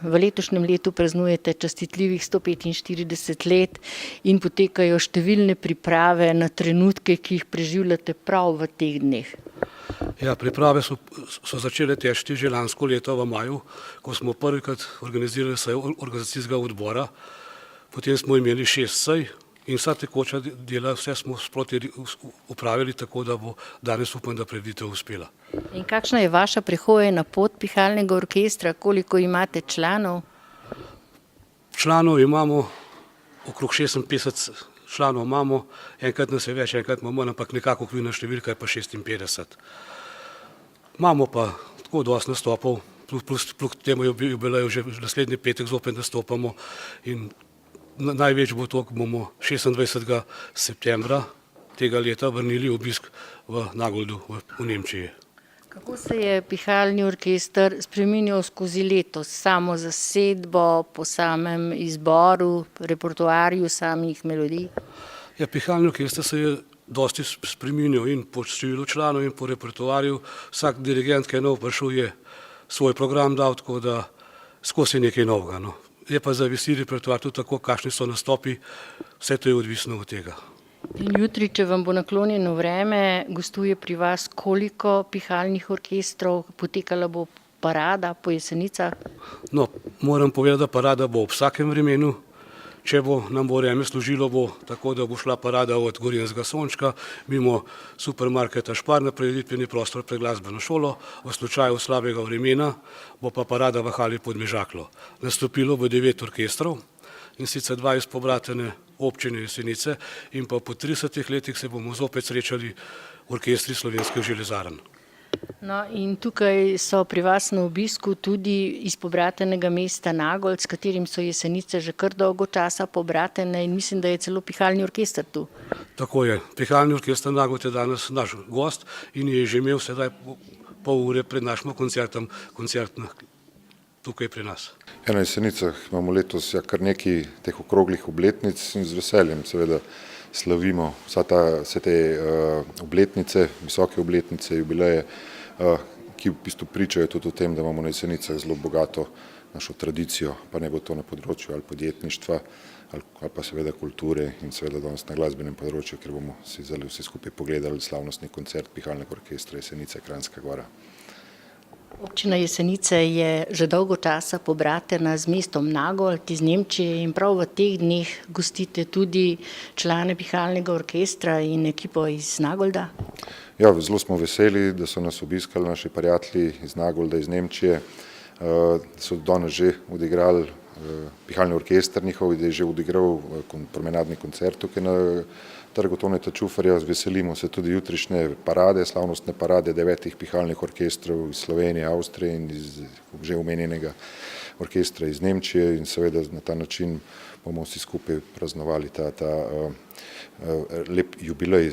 V letošnjem letu praznujete častitljivih 145 let in potekajo številne priprave na trenutke, ki jih preživljate prav v teh dneh. Ja, priprave so začele teči že lansko leto v maju, ko smo prvikrat organizirali sejo organizacijskega odbora. Potem smo imeli 6 sej in vsa tekoča dela, vse smo sproti upravili tako, da bo danes upam, da prireditev uspela. In kakšna je vaša prehojena pot pihalnega orkestra? Koliko imate članov? Članov imamo okrog 56 članov imamo, enkrat nas je več, enkrat imamo manj, ampak nekako okvirna številka je pa 56. Imamo pa tako dosti nastopov, plus temu jubileju že naslednji petek zopet nastopamo in največ bo to, ko bomo 26. septembra tega leta vrnili obisk v Nagoldu v Nemčiji. Kako se je pihalni orkester spreminjal skozi leto, samo zasedbo, po samem izboru, repertoarju samih melodij? Ja, pihalni orkester se je dosti spreminjal in po številu članov in po repertoarju. Vsak dirigent, ki je nov prišel, je svoj program dal, tako da skozi nekaj novega. No. Je pa za vsi repertoar tudi tako, kakšni so nastopi, vse to je odvisno od tega. In jutri, če vam bo naklonjeno vreme, gostuje pri vas koliko pihalnih orkestrov, potekala bo parada po Jesenicah? No, moram povedati, da parada bo ob vsakem vremenu. Če nam bo vreme služilo, bo tako, da bo šla parada od Gorenjskega Sončka mimo supermarketa Špar na prireditveni prostor pred glasbeno šolo. V slučaju slabega vremena bo pa parada v hali Podmežaklo. Nastopilo bo 9 orkestrov in sicer 2 iz pobratene občine Jesenice in pa po 30 letih se bomo zopet srečali orkestri Slovenskih železarn. No, in tukaj so pri vas na obisku tudi iz pobratenega mesta Nagold, s katerim so Jesenice že kar dolgo časa pobratene in mislim, da je celo pihalni orkester tu. Tako je. Pihalni orkester Nagold je danes naš gost in je že imel sedaj pol ure pred našim koncertom koncert tukaj pri nas. Na Jesenicah imamo letos kar nekaj teh okroglih obletnic in z veseljem seveda slavimo vse te obletnice, visoke obletnice, jubileje, ki v bistvu pričajo tudi o tem, da imamo na Jesenicah zelo bogato našo tradicijo, pa ne bo to na področju ali podjetništva ali pa seveda kulture in seveda danes na glasbenem področju, ker bomo si vsi skupaj pogledali slavnostni koncert pihalnega orkestra Jesenice Kranjska Gora. Občina Jesenice je že dolgo časa pobratena z mestom Nagold iz Nemčije in prav v teh dneh gostite tudi člane pihalnega orkestra in ekipo iz Nagolda. Ja, zelo smo veseli, da so nas obiskali naši prijatelji iz Nagolda, iz Nemčije. So danes že odigrali pihalni orkester njihov, da je že odigral promenadni koncert tukaj na Trgu Toneta Čufarja. Veselimo se tudi jutrišnje parade, slavnostne parade 9 pihalnih orkestrov iz Slovenije, Avstrije in iz že omenjenega orkestra iz Nemčije in seveda na ta način bomo vsi skupaj praznovali ta lep jubilej